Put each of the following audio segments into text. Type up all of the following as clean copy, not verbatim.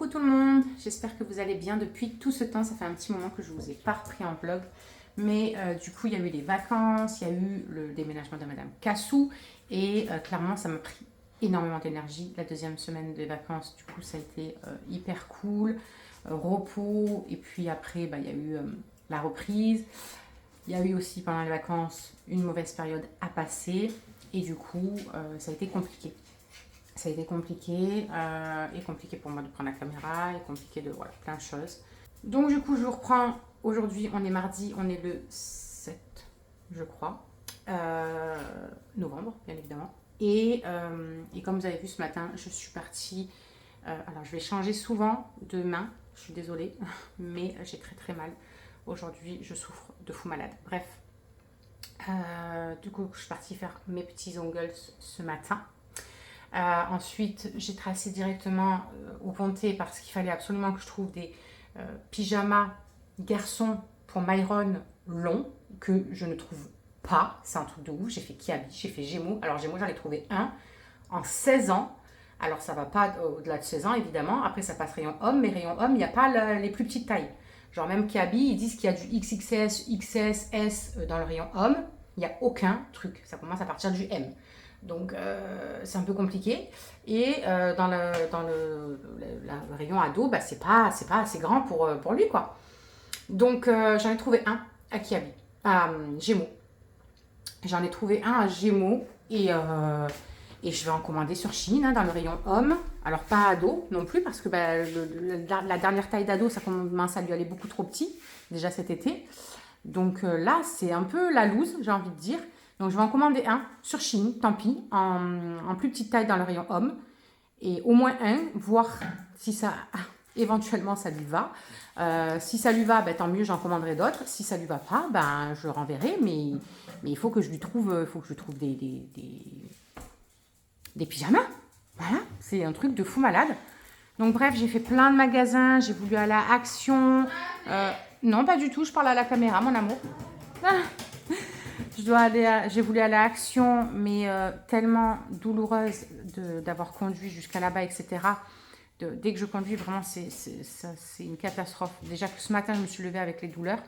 Coucou tout le monde, j'espère que vous allez bien depuis tout ce temps. Ça fait un petit moment que je ne vous ai pas repris en vlog. Mais du coup, il y a eu les vacances, il y a eu le déménagement de Madame Cassou. Et clairement, ça m'a pris énormément d'énergie. La deuxième semaine de vacances, du coup, ça a été hyper cool. Repos. Et puis après, il y a eu la reprise. Il y a eu aussi pendant les vacances une mauvaise période à passer. Et du coup, ça a été compliqué. Ça a été compliqué, et compliqué pour moi de prendre la caméra, et compliqué de voilà, plein de choses. Donc du coup, je vous reprends. Aujourd'hui, on est mardi, on est le 7, je crois, novembre, bien évidemment. Et comme vous avez vu ce matin, je suis partie. Alors, je vais changer souvent de main, je suis désolée, mais j'ai très très mal. Aujourd'hui, je souffre de fou malade. Bref, du coup, je suis partie faire mes petits ongles ce matin. Ensuite, j'ai tracé directement au Pontet parce qu'il fallait absolument que je trouve des pyjamas garçons pour Myron longs que je ne trouve pas. C'est un truc de ouf. J'ai fait Kiabi, j'ai fait Gémeaux. Alors Gémeaux, j'en ai trouvé un en 16 ans. Alors ça va pas au-delà de 16 ans évidemment. Après ça passe rayon homme, mais rayon homme, il n'y a pas les plus petites tailles. Genre même Kiabi, ils disent qu'il y a du XXS, XS, S dans le rayon homme. Il n'y a aucun truc. Ça commence à partir du M. Donc c'est un peu compliqué. Et le rayon ado, c'est pas assez grand pour lui, quoi. Donc j'en ai trouvé un à Kiabi, à Gémeaux. J'en ai trouvé un à Gémeaux et je vais en commander sur Chine, dans le rayon homme. Alors pas ado non plus, parce que la dernière taille d'ado, ça commence à lui aller beaucoup trop petit, déjà cet été. Donc là, c'est un peu la loose, j'ai envie de dire. Donc je vais en commander un sur Chine, tant pis, en plus petite taille dans le rayon homme. Et au moins un, voir si ça, éventuellement, ça lui va. Si ça lui va, tant mieux, j'en commanderai d'autres. Si ça lui va pas, je le renverrai. Mais il faut que je lui trouve, des pyjamas. Voilà, c'est un truc de fou malade. Donc bref, j'ai fait plein de magasins, j'ai voulu aller à Action. Non, pas du tout, je parle à la caméra, mon amour. J'ai voulu aller à Action, mais tellement douloureuse d'avoir conduit jusqu'à là-bas, etc. Dès que je conduis, vraiment, c'est une catastrophe. Déjà que ce matin, je me suis levée avec les douleurs.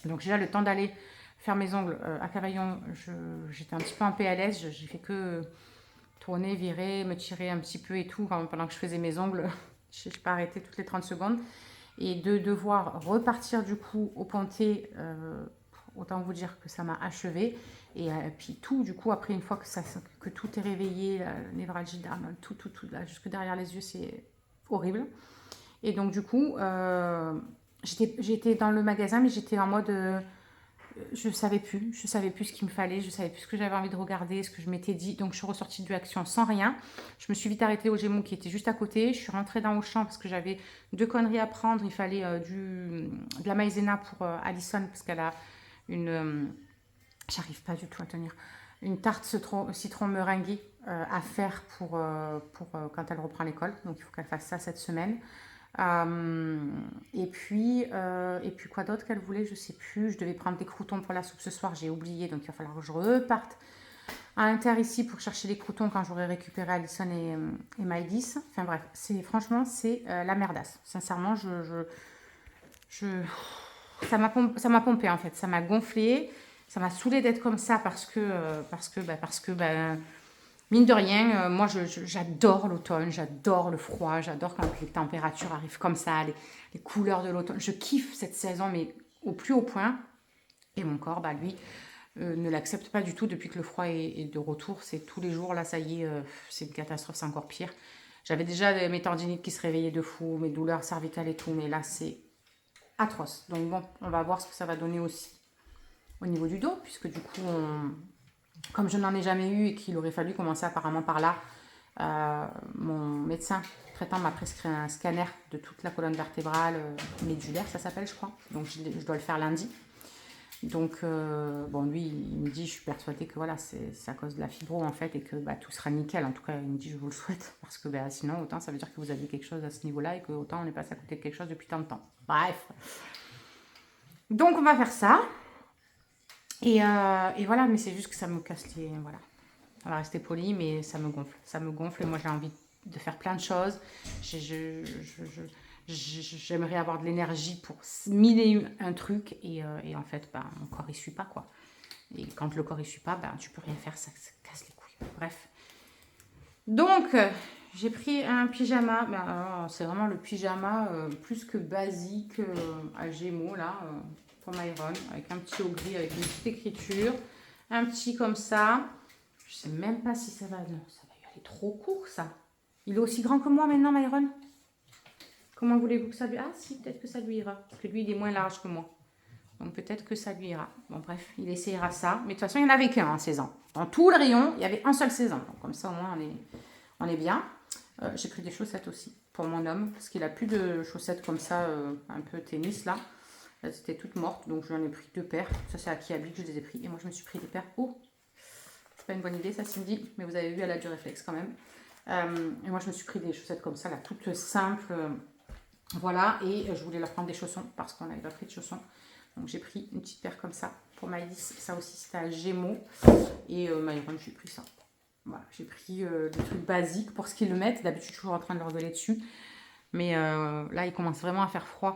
Donc déjà, le temps d'aller faire mes ongles à Cavaillon, j'étais un petit peu en PLS. J'ai fait que tourner, virer, me tirer un petit peu et tout pendant que je faisais mes ongles. Je n'ai pas arrêté toutes les 30 secondes. Et de devoir repartir du coup au Pontet, autant vous dire que ça m'a achevé. Et puis tout, du coup, après, une fois que tout est réveillé, la névralgie d'âme, tout, là, jusque derrière les yeux, c'est horrible. Et donc, du coup, j'étais dans le magasin, mais j'étais en mode... je savais plus ce qu'il me fallait, je savais plus ce que j'avais envie de regarder, ce que je m'étais dit. Donc, je suis ressortie de Action sans rien. Je me suis vite arrêtée au Gémeaux qui était juste à côté. Je suis rentrée dans Auchan parce que j'avais 2 conneries à prendre. Il fallait de la maïzena pour Alison parce qu'elle a une... j'arrive pas du tout à tenir. Une tarte citron meringuée à faire pour quand elle reprend l'école. Donc, il faut qu'elle fasse ça cette semaine. Et puis quoi d'autre qu'elle voulait, je sais plus. Je devais prendre des croûtons pour la soupe ce soir, j'ai oublié, donc il va falloir que je reparte à l'intérieur ici pour chercher les croûtons quand j'aurai récupéré Alison et Maëlys. Enfin bref, franchement c'est la merdasse. Sincèrement, ça m'a pompé en fait, ça m'a gonflé, ça m'a saoulé d'être comme ça parce que mine de rien, moi j'adore l'automne, j'adore le froid, j'adore quand les températures arrivent comme ça, les couleurs de l'automne. Je kiffe cette saison, mais au plus haut point. Et mon corps, lui, ne l'accepte pas du tout depuis que le froid est de retour. C'est tous les jours, là, ça y est, c'est une catastrophe, c'est encore pire. J'avais déjà mes tendinites qui se réveillaient de fou, mes douleurs cervicales et tout, mais là, c'est atroce. Donc bon, on va voir ce que ça va donner aussi au niveau du dos, puisque du coup, comme je n'en ai jamais eu et qu'il aurait fallu commencer apparemment par là, mon médecin traitant m'a prescrit un scanner de toute la colonne vertébrale, médulaire, ça s'appelle, je crois. Donc je dois le faire lundi. Donc lui, il me dit, je suis persuadée que voilà, c'est à cause de la fibro en fait et que tout sera nickel. En tout cas, il me dit, je vous le souhaite parce que sinon, autant ça veut dire que vous aviez quelque chose à ce niveau-là et que autant on est passé à côté de quelque chose depuis tant de temps. Bref. Donc on va faire ça. Et mais c'est juste que ça me casse les... Voilà. On va rester poli, mais ça me gonfle. Ça me gonfle et moi j'ai envie de faire plein de choses. J'aimerais avoir de l'énergie pour mille et un trucs. Et en fait, ben, mon corps, il suit pas, quoi. Et quand le corps, il suit pas, ben, tu peux rien faire, ça casse les couilles. Bref. Donc, j'ai pris un pyjama. Ben, c'est vraiment le pyjama plus que basique à Gémeaux, là, pour Myron. Avec un petit haut gris, avec une petite écriture. Un petit comme ça. Je sais même pas si ça va... Non, ça va y aller trop court, ça. Il est aussi grand que moi maintenant, Myron. Comment voulez-vous que ça lui... Ah si, peut-être que ça lui ira. Parce que lui, il est moins large que moi. Donc peut-être que ça lui ira. Bon bref, il essayera ça. Mais de toute façon, il n'y en avait qu'un, 16 ans. Dans tout le rayon, il y avait un seul 16 ans. Donc comme ça, au moins, on est bien. J'ai pris des chaussettes aussi pour mon homme. Parce qu'il n'a plus de chaussettes comme ça, un peu tennis là. Là, c'était toutes mortes. Donc j'en ai pris 2 paires. Ça, c'est à Kiabi que je les ai pris. Et moi, je me suis pris des paires. Oh, c'est pas une bonne idée ça, Cindy. Mais vous avez vu, elle a du réflexe quand même. Et moi, je me suis pris des chaussettes comme ça, là, toutes simples. Voilà, et je voulais leur prendre des chaussons parce qu'on avait pas pris de chaussons. Donc j'ai pris une petite paire comme ça pour Maïs. Ça aussi c'était à Gémeaux. Et Myron, j'ai pris ça. Voilà, j'ai pris des trucs basiques pour ce qu'ils le mettent. D'habitude, je suis toujours en train de leur gueuler dessus. Mais là, il commence vraiment à faire froid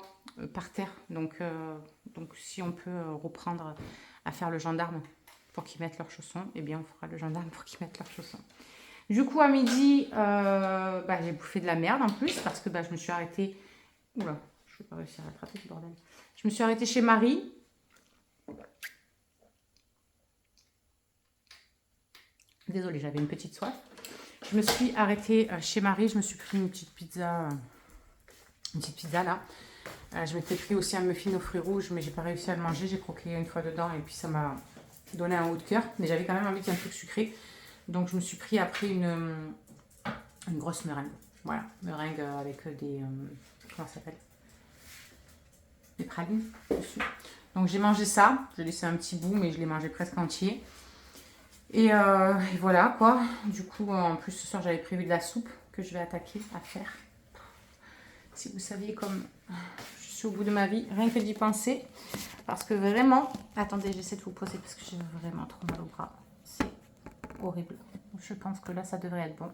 par terre. Donc si on peut reprendre à faire le gendarme pour qu'ils mettent leurs chaussons, eh bien on fera le gendarme pour qu'ils mettent leurs chaussons. Du coup, à midi, j'ai bouffé de la merde en plus parce que je me suis arrêtée. Oula, je ne vais pas réussir à rattraper ce bordel. Je me suis arrêtée chez Marie. Désolée, j'avais une petite soif. Je me suis arrêtée chez Marie. Je me suis pris une petite pizza là. Je m'étais pris aussi un muffin aux fruits rouges, mais j'ai pas réussi à le manger. J'ai croqué une fois dedans et puis ça m'a donné un haut de cœur. Mais j'avais quand même envie d'un truc sucré. Donc je me suis pris après une grosse meringue. Voilà, meringue avec des... comment ça s'appelle? Des pralines dessus. Donc j'ai mangé ça. J'ai laissé un petit bout, mais je l'ai mangé presque entier. Et voilà quoi. Du coup, en plus ce soir, j'avais prévu de la soupe que je vais attaquer à faire. Si vous saviez comme je suis au bout de ma vie, rien que d'y penser. Parce que vraiment... Attendez, j'essaie de vous poser parce que j'ai vraiment trop mal au bras. C'est horrible. Je pense que là, ça devrait être bon.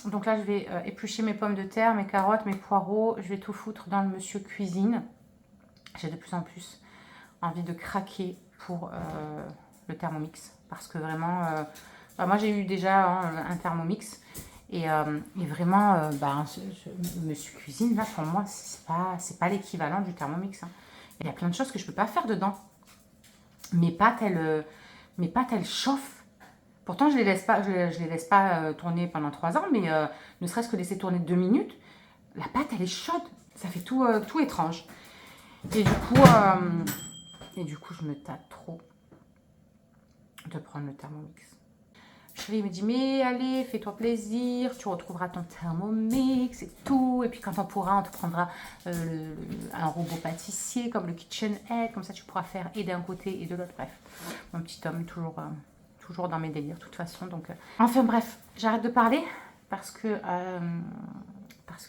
Donc là, je vais éplucher mes pommes de terre, mes carottes, mes poireaux. Je vais tout foutre dans le monsieur cuisine. J'ai de plus en plus envie de craquer pour le Thermomix. Parce que vraiment, moi j'ai eu déjà un Thermomix. Et vraiment, monsieur cuisine, là, pour moi, c'est pas l'équivalent du Thermomix. Hein. Il y a plein de choses que je peux pas faire dedans. Mais pas tel chauffe. Pourtant, je les laisse pas tourner pendant 3 ans, mais ne serait-ce que laisser tourner 2 minutes, la pâte, elle est chaude. Ça fait tout étrange. Et du coup, je me tâte trop de prendre le Thermomix. Chérie me dit, mais allez, fais-toi plaisir, tu retrouveras ton Thermomix et tout. Et puis quand on pourra, on te prendra un robot pâtissier comme le KitchenAid. Comme ça, tu pourras faire et d'un côté et de l'autre. Bref, mon petit homme, toujours dans mes délires, de toute façon. Donc, enfin bref, j'arrête de parler parce que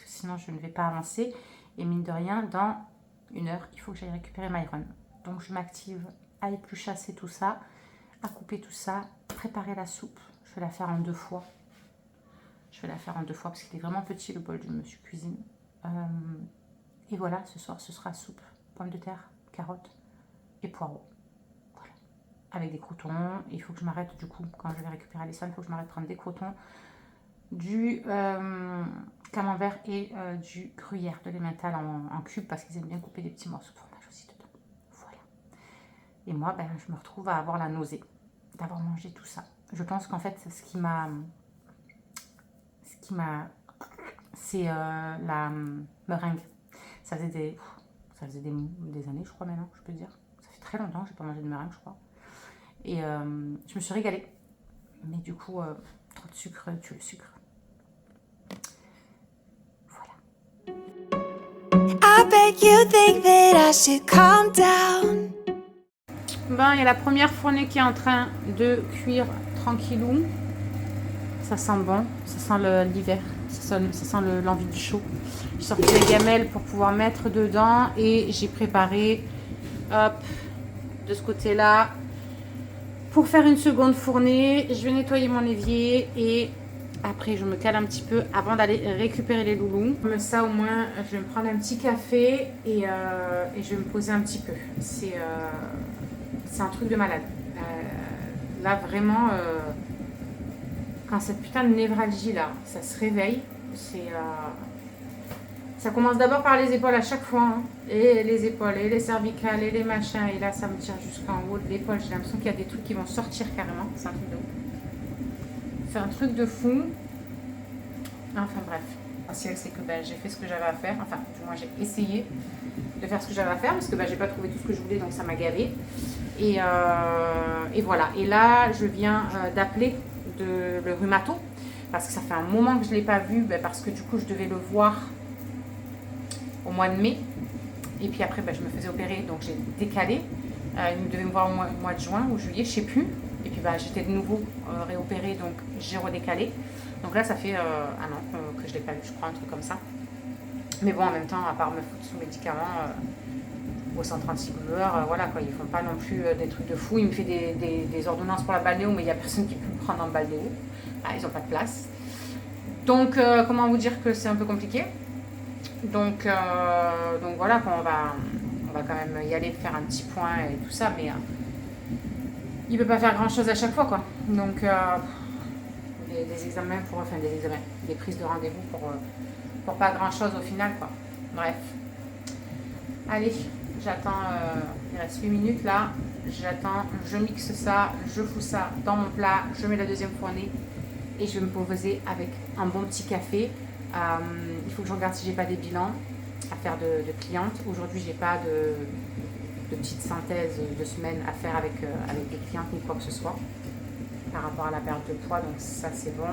sinon, je ne vais pas avancer. Et mine de rien, dans 1 heure, il faut que j'aille récupérer Myron. Donc, je m'active à épluchasser tout ça, à couper tout ça, préparer la soupe. Je vais la faire en 2 fois. Parce qu'il est vraiment petit, le bol du monsieur cuisine. Et voilà, ce soir, ce sera soupe, pommes de terre, carottes et poireaux. Voilà. Avec des croutons. Il faut que je m'arrête, du coup, quand je vais récupérer Alison, il faut que je m'arrête de prendre des croutons, du camembert et du gruyère de l'emmental en cubes, parce qu'ils aiment bien couper des petits morceaux de fromage aussi dedans. Voilà. Et moi, je me retrouve à avoir la nausée d'avoir mangé tout ça. Je pense qu'en fait, ce qui m'a... C'est la meringue. Ça faisait des années, je crois, maintenant, je peux dire. Ça fait très longtemps que je n'ai pas mangé de meringue, je crois. Et je me suis régalée. Mais du coup, trop de sucre tue le sucre. Voilà. I bet you think that I should calm down. Il y a la première fournée qui est en train de cuire tranquillou. Ça sent bon, ça sent l'hiver, ça sent l'envie du chaud. J'ai sorti les gamelles pour pouvoir mettre dedans et j'ai préparé, hop, de ce côté-là, pour faire une seconde fournée. Je vais nettoyer mon évier et Après, je me cale un petit peu avant d'aller récupérer les loulous. Comme ça, au moins, je vais me prendre un petit café et je vais me poser un petit peu. C'est un truc de malade. Là, vraiment, quand cette putain de névralgie, là, ça se réveille, ça commence d'abord par les épaules à chaque fois. Hein. Et les épaules, et les cervicales, et les machins. Et là, ça me tire jusqu'en haut de l'épaule. J'ai l'impression qu'il y a des trucs qui vont sortir carrément. C'est un truc de ouf. C'est un truc de fou. Enfin bref, l'essentiel c'est que j'ai fait ce que j'avais à faire, enfin du moins j'ai essayé de faire ce que j'avais à faire parce que j'ai pas trouvé tout ce que je voulais donc ça m'a gavé. Et voilà, et là je viens d'appeler le rhumato parce que ça fait un moment que je ne l'ai pas vu parce que du coup je devais le voir au mois de mai et puis après je me faisais opérer donc j'ai décalé. Il devait me voir au mois de juin ou juillet, je sais plus. Et puis j'étais de nouveau réopérée donc j'ai redécalé. Donc là, ça fait un an que je ne l'ai pas vu, je crois, un truc comme ça. Mais bon, en même temps, à part me foutre sous médicaments au centre antidouleur, voilà quoi, ils font pas non plus des trucs de fou. Il me fait des ordonnances pour la balnéo, mais il n'y a personne qui peut me prendre en balnéo. Ah, ils n'ont pas de place. Donc, comment vous dire que c'est un peu compliqué. Donc voilà, quoi, on va quand même y aller, faire un petit point et tout ça, mais il ne peut pas faire grand-chose à chaque fois, quoi. Donc, des examens des prises de rendez-vous pour pas grand chose au final quoi. Bref. Allez, j'attends, il reste 8 minutes là, j'attends, je mixe ça, je fous ça dans mon plat, je mets la deuxième fournée et je vais me poser avec un bon petit café. Il faut que je regarde si j'ai pas des bilans à faire de clientes. Aujourd'hui j'ai pas de petite synthèse de semaine à faire avec des clientes ni quoi que ce soit par rapport à la perte de poids, donc ça c'est bon.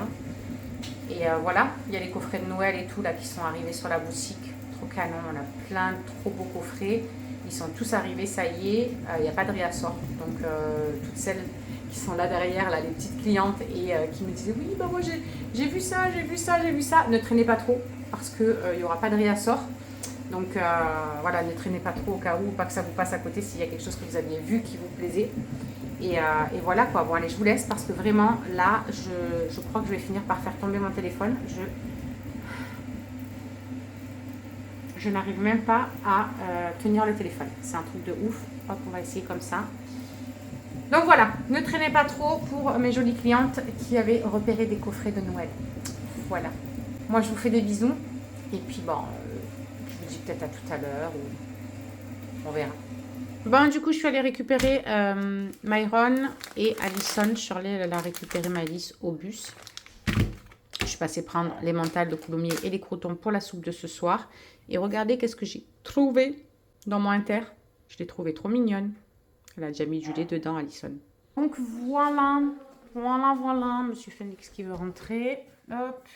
Et voilà, il y a les coffrets de Noël et tout là qui sont arrivés sur la boutique, trop canon, on a plein de trop beaux coffrets, ils sont tous arrivés, ça y est, il n'y a pas de réassort, donc toutes celles qui sont là derrière, là, les petites clientes et qui me disaient oui, moi j'ai vu ça, ne traînez pas trop parce qu'il n'y aura pas de réassort. Donc voilà, ne traînez pas trop au cas où, pas que ça vous passe à côté s'il y a quelque chose que vous aviez vu qui vous plaisait. Et voilà quoi, bon allez je vous laisse parce que vraiment là je crois que je vais finir par faire tomber mon téléphone. Je n'arrive même pas à tenir le téléphone, c'est un truc de ouf. Hop, on va essayer comme ça. Donc voilà, ne traînez pas trop pour mes jolies clientes qui avaient repéré des coffrets de Noël. Voilà, moi je vous fais des bisous et puis bon, je vous dis peut-être à tout à l'heure ou on verra. Bon, du coup, je suis allée récupérer Myron et Alison. Je suis allée la récupérer, Maëlys, au bus. Je suis passée prendre les mentales de coulommiers et les croûtons pour la soupe de ce soir. Et regardez qu'est-ce que j'ai trouvé dans mon inter. Je l'ai trouvée trop mignonne. Elle a déjà mis du lait dedans, Alison. Donc voilà, Monsieur Phoenix qui veut rentrer. Hop.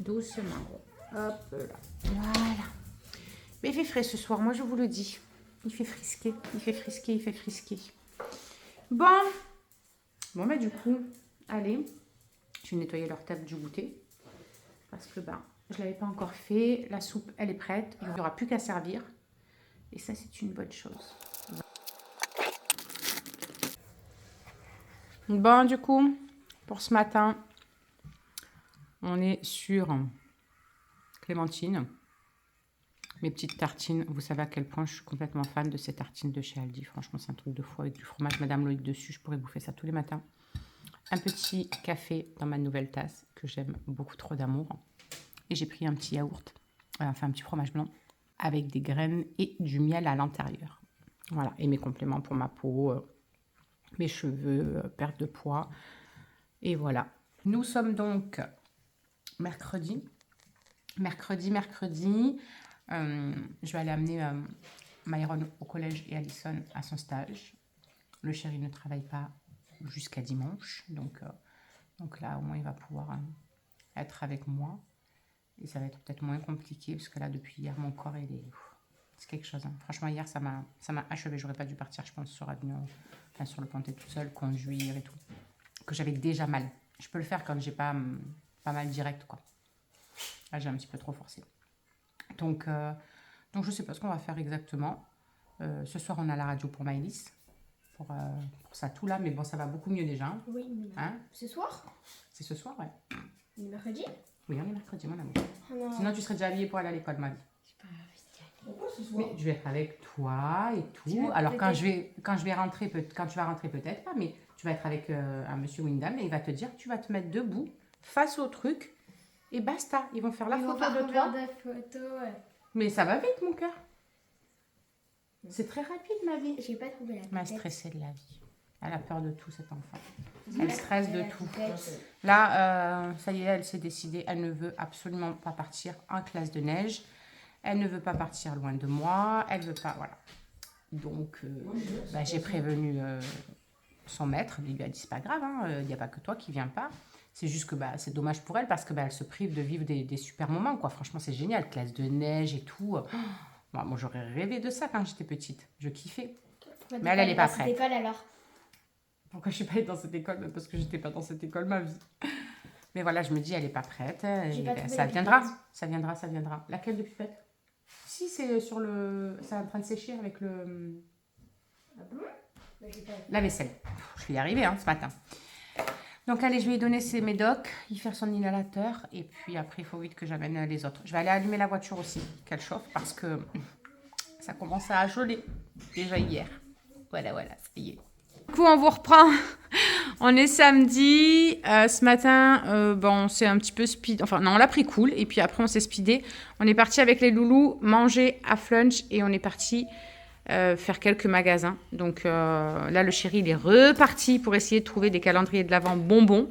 Doucement. Hop là. Voilà. Mais il fait frais ce soir, moi je vous le dis. Il fait frisquer. Bon, mais du coup, allez, je vais nettoyer leur table du goûter. Parce que je ne l'avais pas encore fait. La soupe, elle est prête. Il n'y aura plus qu'à servir. Et ça, c'est une bonne chose. Bon, du coup, pour ce matin, on est sur clémentine. Mes petites tartines, vous savez à quel point je suis complètement fan de ces tartines de chez Aldi. Franchement, c'est un truc de fou avec du fromage Madame Loïc dessus. Je pourrais bouffer ça tous les matins. Un petit café dans ma nouvelle tasse que j'aime beaucoup trop d'amour. Et j'ai pris un petit yaourt, enfin un petit fromage blanc avec des graines et du miel à l'intérieur. Voilà, et mes compléments pour ma peau, mes cheveux, perte de poids. Et voilà. Nous sommes donc mercredi. Je vais aller amener Myron au collège et Alison à son stage. Le chéri ne travaille pas jusqu'à dimanche. Donc là, au moins, il va pouvoir être avec moi. Et ça va être peut-être moins compliqué parce que là, depuis hier, mon corps, c'est quelque chose. Hein. Franchement, hier, ça m'a achevé. J'aurais pas dû partir, je pense, sur avion, sur le pontet toute seule, conduire et tout. Que j'avais déjà mal. Je peux le faire quand j'ai pas mal direct, quoi. Là, j'ai un petit peu trop forcé. Donc je ne sais pas ce qu'on va faire exactement. Ce soir, on a la radio pour Maëlys. pour ça tout là. Mais bon, ça va beaucoup mieux déjà. Hein. Oui, mais Hein? ce soir? C'est ce soir, ouais. On est mercredi? Oui, on est mercredi, mon amour. Oh non. Sinon, tu serais déjà habillée pour aller à l'école, ma vie. J'ai pas envie d'y aller. Pourquoi ce soir? Mais je vais être avec toi et Tu tout. vas Alors quand peut-être- je vais rentrer, quand tu vas rentrer peut-être pas, mais tu vas être avec un monsieur Wyndham et il va te dire, tu vas te mettre debout face au truc et basta. Ils vont faire la Ils vont photo pas de refaire toi. des photos, ouais. Mais ça va vite, mon cœur. C'est très rapide, ma vie. J'ai pas trouvé la Elle m'a tête. stressée de la vie. Elle a peur de tout, cet enfant. Elle stresse de La tout. tête. Là, ça y est, elle s'est décidée. Elle ne veut absolument pas partir en classe de neige. Elle ne veut pas partir loin de moi. Elle veut pas, voilà. Donc, j'ai prévenu son maître. Il lui a dit, c'est pas grave, il n'y a pas que toi qui viens pas. C'est juste que c'est dommage pour elle parce que elle se prive de vivre des super moments, quoi. Franchement, c'est génial. Classe de neige et tout. Moi, j'aurais rêvé de ça quand j'étais petite. Je kiffais. Pourquoi Mais elle est pas dans cette prête. école alors? Pourquoi je suis pas allée dans cette école? Parce que j'étais pas dans cette école ma vie. Mais voilà, je me dis, elle est pas prête. J'ai Et pas trouvé ça la viendra. pipette. Ça viendra, ça viendra. Laquelle de pipette? Si, c'est sur le... C'est en train de sécher avec le... Ah bon? Bah, j'ai pas- la vaisselle. Je vais y arriver ce matin. Donc allez, je vais lui donner ses médocs, y faire son inhalateur. Et puis après, il faut vite que j'amène les autres. Je vais aller allumer la voiture aussi, qu'elle chauffe. Parce que ça commence à geler. Déjà hier. Voilà, ça y est. Du coup, on vous reprend. On est samedi. Ce matin, on s'est un petit peu speed. Enfin, non, on l'a pris cool. Et puis après, on s'est speedé. On est parti avec les loulous manger à Flunch. Et on est parti faire quelques magasins. Donc là, le chéri, il est reparti pour essayer de trouver des calendriers de l'Avent bonbons.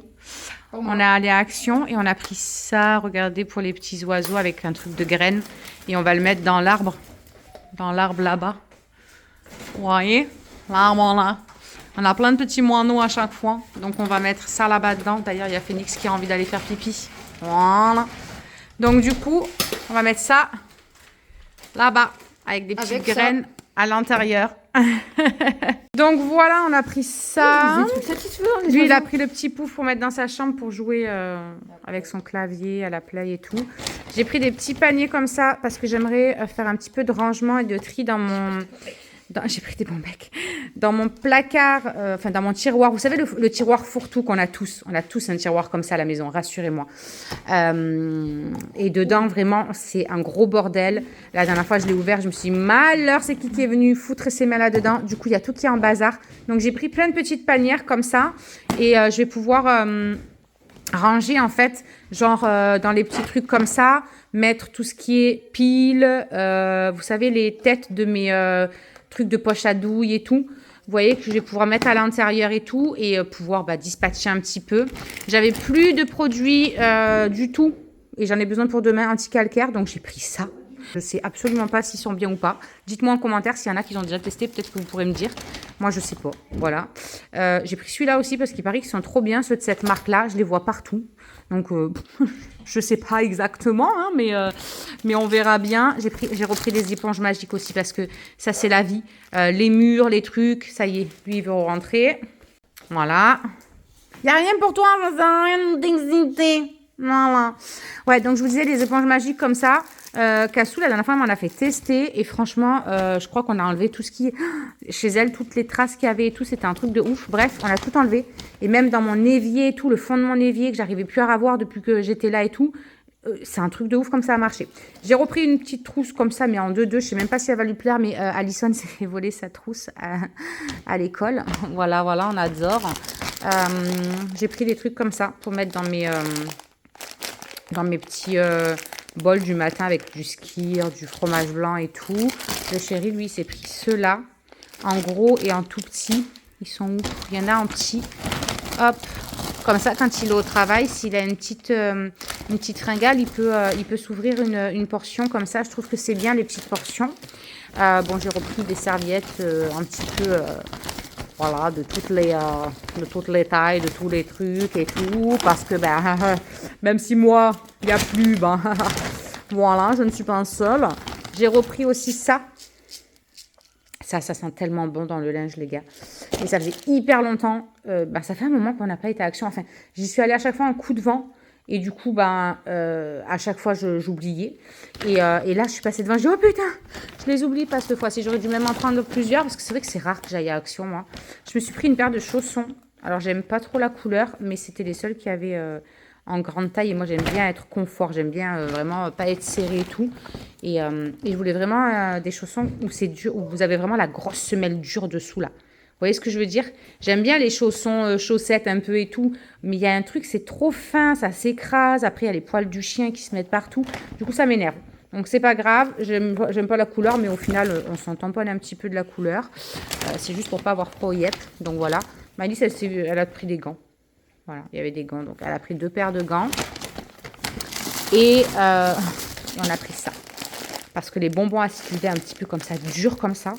On est allé à Action et on a pris ça, regardez, pour les petits oiseaux avec un truc de graines. Et on va le mettre dans l'arbre. Dans l'arbre là-bas. Vous voyez? L'arbre là. On a plein de petits moineaux à chaque fois. Donc, on va mettre ça là-bas dedans. D'ailleurs, il y a Phoenix qui a envie d'aller faire pipi. Voilà. Donc, du coup, on va mettre ça là-bas. Avec des petites Avec ça. graines à l'intérieur. Donc, voilà, on a pris ça. Vous êtes satisfaits, les Lui, il a oiseaux? pris le petit pouf pour mettre dans sa chambre pour jouer avec son clavier à la play et tout. J'ai pris des petits paniers comme ça parce que j'aimerais faire un petit peu de rangement et de tri dans mon... J'ai pris des bons becs. Dans mon placard, dans mon tiroir. Vous savez, le tiroir fourre-tout qu'on a tous. On a tous un tiroir comme ça à la maison, rassurez-moi. Et dedans, vraiment, c'est un gros bordel. La dernière fois, je l'ai ouvert, je me suis dit, malheur, c'est qui est venu foutre ses mains là-dedans. Du coup, il y a tout qui est en bazar. Donc, j'ai pris plein de petites panières comme ça. Et je vais pouvoir ranger, en fait, dans les petits trucs comme ça, mettre tout ce qui est piles, vous savez, les têtes de mes... trucs de poche à douille et tout. Vous voyez que je vais pouvoir mettre à l'intérieur et tout et pouvoir dispatcher un petit peu. J'avais plus de produits du tout et j'en ai besoin pour demain anti-calcaire, donc j'ai pris ça. Je sais absolument pas s'ils sont bien ou pas. Dites-moi en commentaire s'il y en a qui ont déjà testé, peut-être que vous pourrez me dire. Moi, je sais pas. Voilà. J'ai pris celui-là aussi parce qu'il paraît qu'ils sont trop bien, ceux de cette marque-là. Je les vois partout. Donc, je sais pas exactement, mais on verra bien. J'ai repris des éponges magiques aussi parce que ça, c'est la vie. Les murs, les trucs, ça y est, lui, il veut rentrer. Voilà. Il n'y a rien pour toi, ça sert à rien d'exiter. Voilà. Ouais, donc je vous disais, les éponges magiques comme ça. Cassou, la dernière fois, elle m'en a fait tester. Et franchement, je crois qu'on a enlevé tout ce qui... Chez elle, toutes les traces qu'il y avait et tout, c'était un truc de ouf. Bref, on a tout enlevé. Et même dans mon évier et tout, le fond de mon évier que j'arrivais plus à avoir depuis que j'étais là et tout, c'est un truc de ouf comme ça a marché. J'ai repris une petite trousse comme ça, mais en 2-2. Je sais même pas si elle va lui plaire, mais Alison s'est fait voler sa trousse à l'école. Voilà, on adore. J'ai pris des trucs comme ça pour mettre dans mes petits bols du matin avec du skyr, du fromage blanc et tout. Le chéri, lui, s'est pris ceux-là, en gros et en tout petit. Ils sont où? Il y en a en petit. Hop, comme ça, quand il est au travail, s'il a une petite fringale, il peut s'ouvrir une portion comme ça. Je trouve que c'est bien, les petites portions. J'ai repris des serviettes un petit peu... voilà, de toutes les tailles, de tous les trucs et tout, parce que même si moi, il n'y a plus, voilà, je ne suis pas seule. J'ai repris aussi ça. Ça sent tellement bon dans le linge, les gars. Et ça faisait hyper longtemps, ça fait un moment qu'on n'a pas été à Action. Enfin, j'y suis allée à chaque fois en coup de vent. Et du coup, ben, à chaque fois, j'oubliais. Et là, je suis passée devant. Je dis, oh putain, je les oublie pas cette fois-ci. J'aurais dû même en prendre plusieurs parce que c'est vrai que c'est rare que j'aille à Action, moi. Je me suis pris une paire de chaussons. Alors, j'aime pas trop la couleur, mais c'était les seuls qui avaient en grande taille. Et moi, j'aime bien être confort. J'aime bien vraiment pas être serré et tout. Et je voulais vraiment des chaussons où c'est dur, où vous avez vraiment la grosse semelle dure dessous, là. Vous voyez ce que je veux dire? J'aime bien les chaussons, chaussettes un peu et tout, mais il y a un truc, c'est trop fin, ça s'écrase. Après, il y a les poils du chien qui se mettent partout. Du coup, ça m'énerve. Donc, c'est pas grave. J'aime pas la couleur, mais au final, on s'en tamponne un petit peu de la couleur. C'est juste pour pas avoir froid aux yep. Donc, voilà. Malice, elle a pris des gants. Voilà, il y avait des gants. Donc, elle a pris 2 paires de gants. Et on a pris ça. Parce que les bonbons acidulés un petit peu comme ça, durs comme ça,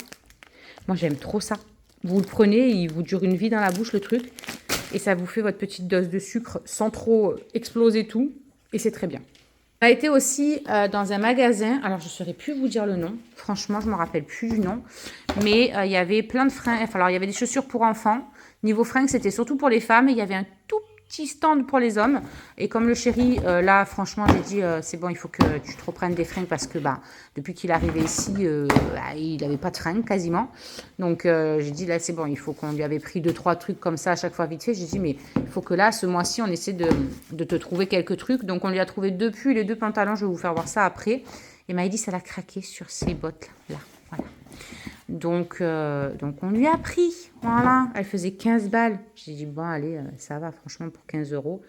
moi, j'aime trop ça. Vous le prenez, il vous dure une vie dans la bouche, le truc. Et ça vous fait votre petite dose de sucre sans trop exploser tout. Et c'est très bien. On a été aussi dans un magasin. Alors, je ne saurais plus vous dire le nom. Franchement, je ne me rappelle plus du nom. Mais il y avait plein de fringues. Enfin, alors, il y avait des chaussures pour enfants. Niveau fringues, c'était surtout pour les femmes. Et il y avait un tout petit stand pour les hommes. Et comme le chéri, là, franchement, j'ai dit, c'est bon, il faut que tu te reprennes des fringues parce que bah, depuis qu'il est arrivé ici, il n'avait pas de fringues quasiment. Donc, j'ai dit, là, c'est bon, il faut qu'on lui avait pris 2-3 trucs comme ça à chaque fois vite fait. J'ai dit, mais il faut que là, ce mois-ci, on essaie de te trouver quelques trucs. Donc, on lui a trouvé 2 pulls et 2 pantalons. Je vais vous faire voir ça après. Et Maëlys, elle a craqué sur ces bottes-là. Voilà. Donc, on lui a pris. Voilà. Elle faisait 15 balles. J'ai dit, bon, allez, ça va, franchement, pour 15 euros.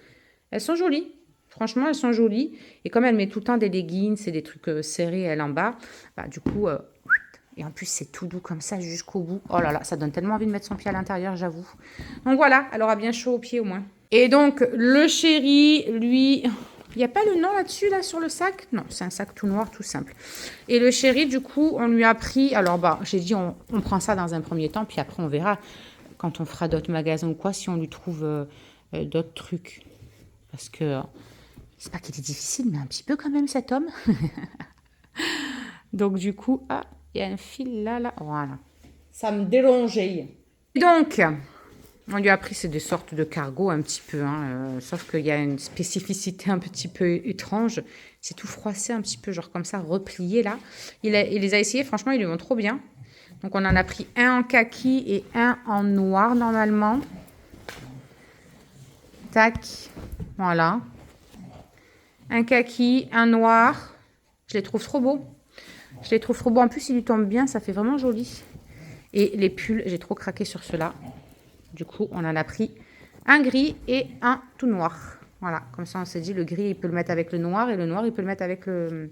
Elles sont jolies. Franchement, elles sont jolies. Et comme elle met tout le temps des leggings et des trucs serrés, elle en bas, bah, du coup, et en plus, c'est tout doux comme ça jusqu'au bout. Oh là là, ça donne tellement envie de mettre son pied à l'intérieur, j'avoue. Donc voilà, elle aura bien chaud aux pieds au moins. Et donc, le chéri, lui, il n'y a pas le nom là-dessus, là, sur le sac? Non, c'est un sac tout noir, tout simple. Et le chéri, du coup, on lui a pris... Alors, bah, j'ai dit, on prend ça dans un premier temps, puis après, on verra quand on fera d'autres magasins ou quoi, si on lui trouve d'autres trucs. Parce que c'est pas qu'il est difficile, mais un petit peu quand même, cet homme. Donc, du coup, ah, il y a un fil là, là. Voilà. Ça me dérangeait. Donc, on lui a pris, c'est des sortes de cargo un petit peu. Sauf qu'il y a une spécificité un petit peu étrange. C'est tout froissé un petit peu, genre comme ça, replié là. Il les a essayés, franchement, ils lui vont trop bien. Donc, on en a pris un en kaki et un en noir normalement. Tac. Voilà. Un kaki, un noir. Je les trouve trop beaux. Je les trouve trop beaux. En plus, ils lui tombent bien. Ça fait vraiment joli. Et les pulls, j'ai trop craqué sur ceux-là. Du coup, on en a pris un gris et un tout noir. Voilà. Comme ça, on s'est dit, le gris, il peut le mettre avec le noir. Et le noir, il peut le mettre avec le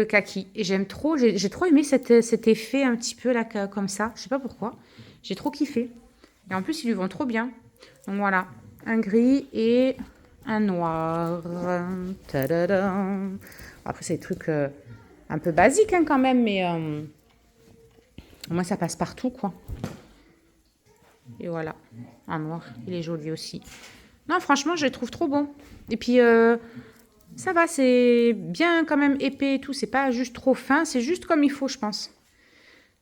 kaki. Et j'aime trop. J'ai trop aimé cet effet un petit peu là, comme ça. Je sais pas pourquoi. J'ai trop kiffé. Et en plus, ils lui vont trop bien. Donc voilà. Un gris et un noir. Tadadam. Après, c'est des trucs un peu basiques quand même, mais au moins ça passe partout, quoi. Et voilà, un noir, il est joli aussi. Non, franchement, je les trouve trop bons. Et puis, ça va, c'est bien quand même épais et tout. C'est pas juste trop fin, c'est juste comme il faut, je pense.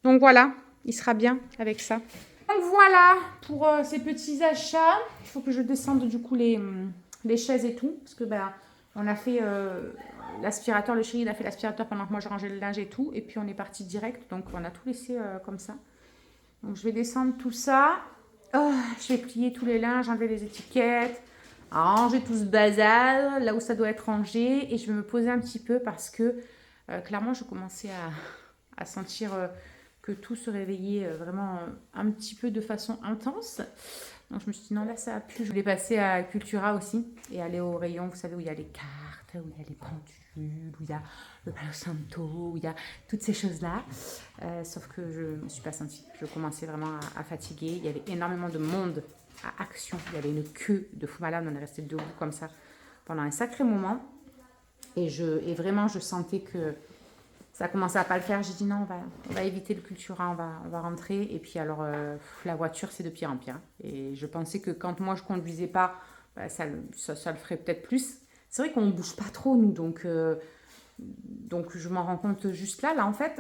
Donc voilà, il sera bien avec ça. Donc voilà pour ces petits achats. Il faut que je descende du coup les chaises et tout. Parce que ben, on a fait l'aspirateur, le chéri il a fait l'aspirateur pendant que moi je rangeais le linge et tout. Et puis on est parti direct. Donc on a tout laissé comme ça. Donc je vais descendre tout ça. Oh, je vais plier tous les linges, enlever les étiquettes, ranger tout ce bazar là où ça doit être rangé. Et je vais me poser un petit peu parce que clairement je commençais à sentir... que tout se réveillait vraiment un petit peu de façon intense. Donc je me suis dit non, là ça a pu. Je voulais passer à Cultura aussi et aller au rayon, vous savez, où il y a les cartes, où il y a les pendules, où il y a le Palo Santo, où il y a toutes ces choses-là. Sauf que je ne me suis pas sentie. Je commençais vraiment à fatiguer. Il y avait énormément de monde à Action. Il y avait une queue de fou malade. On est resté debout comme ça pendant un sacré moment. Et vraiment, je sentais que ça commençait à pas le faire. J'ai dit non, on va éviter le Cultura, on va rentrer. Et puis alors, la voiture, c'est de pire en pire. Et je pensais que quand moi, je conduisais pas, bah, ça le ferait peut-être plus. C'est vrai qu'on ne bouge pas trop, nous. Donc je m'en rends compte juste là, en fait.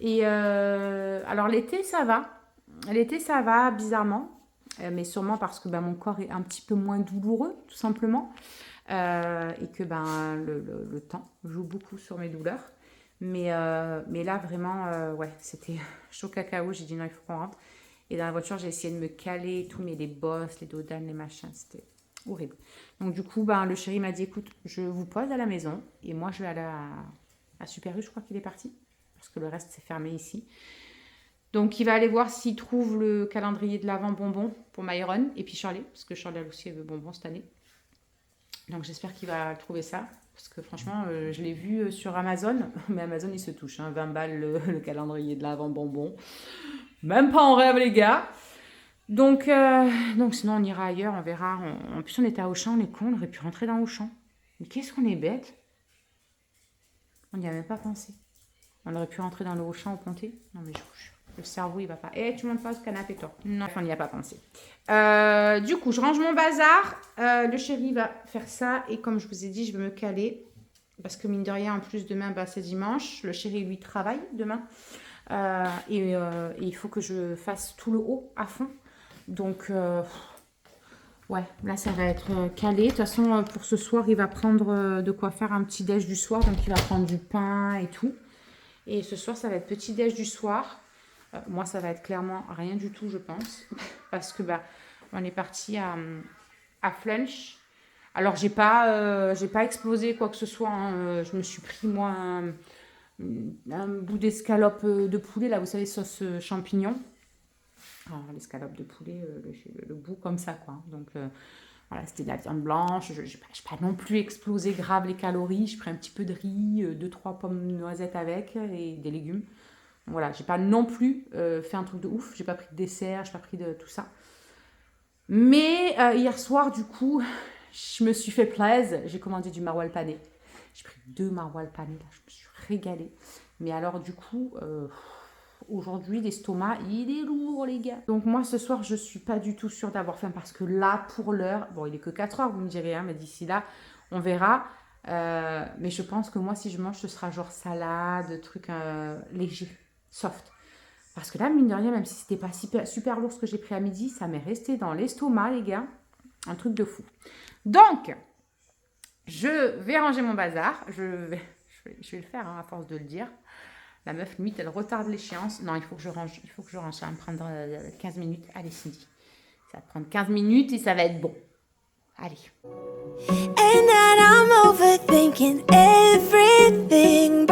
Et alors, l'été, ça va. L'été, ça va, bizarrement. mais sûrement parce que mon corps est un petit peu moins douloureux, tout simplement, et que le temps joue beaucoup sur mes douleurs. Mais là, vraiment, ouais, c'était chaud cacao. J'ai dit non, il faut qu'on rentre. Et dans la voiture, j'ai essayé de me caler et tout, mais les bosses, les dodanes, les machins, c'était horrible. Donc du coup, le chéri m'a dit, écoute, je vous pose à la maison et moi, je vais aller à Super U, je crois qu'il est parti, parce que le reste, c'est fermé ici. Donc, il va aller voir s'il trouve le calendrier de l'Avent bonbon pour Myron et puis Charlie, parce que Charlie, elle aussi, elle veut bonbon cette année. Donc, j'espère qu'il va trouver ça, parce que franchement, je l'ai vu sur Amazon, mais Amazon, il se touche, 20 balles le calendrier de l'Avent bonbon. Même pas en rêve, les gars. Donc sinon, on ira ailleurs, on verra. En plus, on était à Auchan, on est con, on aurait pu rentrer dans Auchan. Mais qu'est-ce qu'on est bête. On n'y a même pas pensé. On aurait pu rentrer dans le Auchan au Pontet. Non, mais le cerveau, il va pas. Tu montes pas au canapé, toi. Non, on n'y a pas pensé. Du coup, je range mon bazar. Le chéri va faire ça. Et comme je vous ai dit, je vais me caler. Parce que mine de rien, en plus, demain, c'est dimanche. Le chéri, lui, travaille demain. Et il faut que je fasse tout le haut à fond. Donc, ouais, là, ça va être calé. De toute façon, pour ce soir, il va prendre de quoi faire un petit déj du soir. Donc, il va prendre du pain et tout. Et ce soir, ça va être petit déj du soir. Moi, ça va être clairement rien du tout, je pense. Parce que, on est parti à Flunch. Alors, j'ai pas explosé quoi que ce soit. Hein. Je me suis pris, moi, un bout d'escalope de poulet, là, vous savez, sauce champignon. Alors, l'escalope de poulet, le bout comme ça, quoi. Donc, voilà, c'était de la viande blanche. Je n'ai pas non plus explosé grave les calories. Je prends un petit peu de riz, 2-3 pommes noisettes avec et des légumes. Donc, voilà, j'ai pas non plus fait un truc de ouf. J'ai pas pris de dessert, j'ai pas pris de tout ça. Mais hier soir, du coup, je me suis fait plaisir. J'ai commandé du maroilles pané. J'ai pris 2 maroilles pané, là, je me suis régalée. Mais alors, du coup, aujourd'hui, l'estomac, il est lourd, les gars. Donc, moi, ce soir, je suis pas du tout sûre d'avoir faim parce que là, pour l'heure, bon, il est que 4 heures, vous me direz, hein, mais d'ici là, on verra. Mais je pense que moi, si je mange, ce sera genre salade, truc léger, soft. Parce que là, mine de rien, même si c'était pas super lourd ce que j'ai pris à midi, ça m'est resté dans l'estomac, les gars. Un truc de fou. Donc, je vais ranger mon bazar. Je vais le faire, hein, à force de le dire. La meuf, limite, elle retarde l'échéance. Non, il faut que je range. Ça va me prendre 15 minutes. Allez, Cindy. Ça va prendre 15 minutes et ça va être bon. Allez. And then I'm overthinking everything,